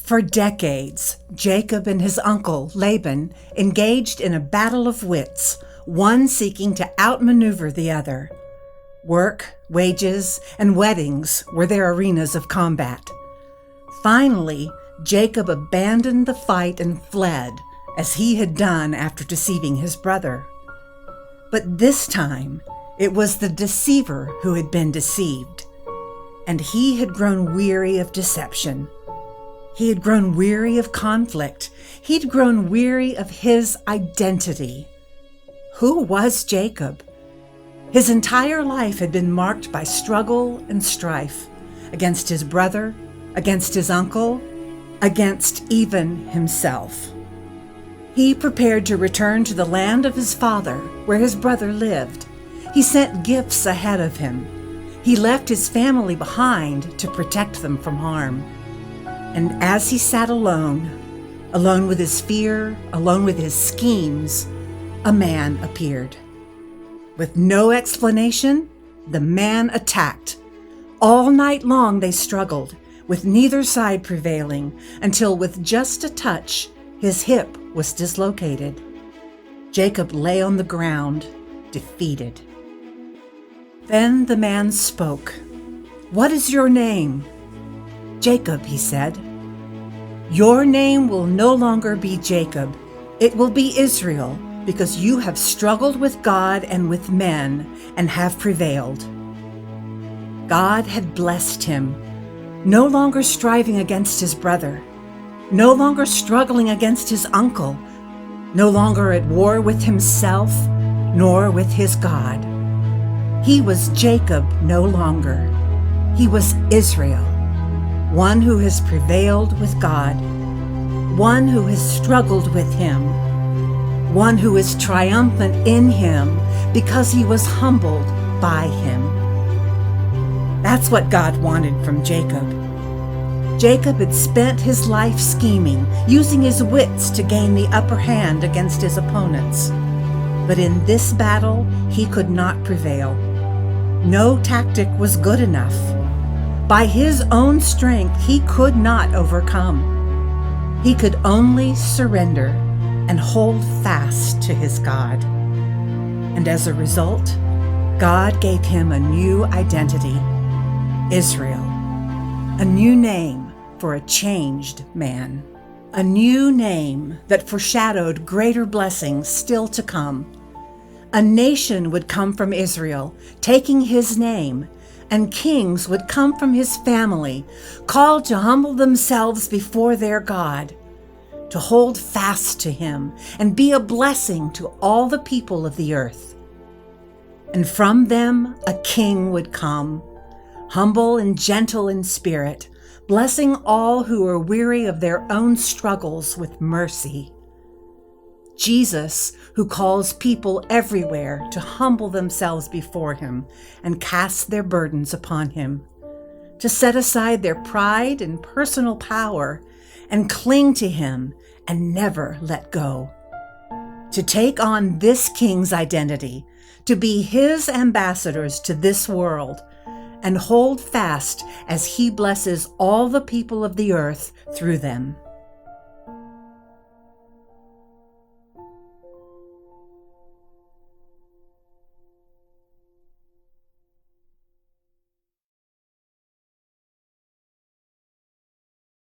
For decades, Jacob and his uncle, Laban, engaged in a battle of wits, one seeking to outmaneuver the other. Work, wages, and weddings were their arenas of combat. Finally, Jacob abandoned the fight and fled, as he had done after deceiving his brother. But this time, it was the deceiver who had been deceived, and he had grown weary of deception. He had grown weary of conflict. He'd grown weary of his identity. Who was Jacob? His entire life had been marked by struggle and strife against his brother, against his uncle, against even himself. He prepared to return to the land of his father, where his brother lived. He sent gifts ahead of him. He left his family behind to protect them from harm. And as he sat alone with his fear, alone with his schemes, a man appeared. With no explanation, the man attacked. All night long they struggled, with neither side prevailing, until with just a touch, his hip was dislocated. Jacob lay on the ground, defeated. Then the man spoke. "What is your name?" "Jacob," he said. "Your name will no longer be Jacob. It will be Israel, because you have struggled with God and with men and have prevailed." God had blessed him, no longer striving against his brother, no longer struggling against his uncle, no longer at war with himself, nor with his God. He was Jacob no longer. He was Israel, one who has prevailed with God, one who has struggled with him, one who is triumphant in him because he was humbled by him. That's what God wanted from Jacob. Jacob had spent his life scheming, using his wits to gain the upper hand against his opponents. But in this battle, he could not prevail. No tactic was good enough. By his own strength, he could not overcome. He could only surrender and hold fast to his God. And as a result, God gave him a new identity, Israel, a new name for a changed man, a new name that foreshadowed greater blessings still to come. A nation would come from Israel, taking his name, and kings would come from his family, called to humble themselves before their God, to hold fast to him and be a blessing to all the people of the earth. And from them a king would come, humble and gentle in spirit, blessing all who are weary of their own struggles with mercy. Jesus, who calls people everywhere to humble themselves before him and cast their burdens upon him, to set aside their pride and personal power and cling to him and never let go. To take on this king's identity, to be his ambassadors to this world, and hold fast as he blesses all the people of the earth through them.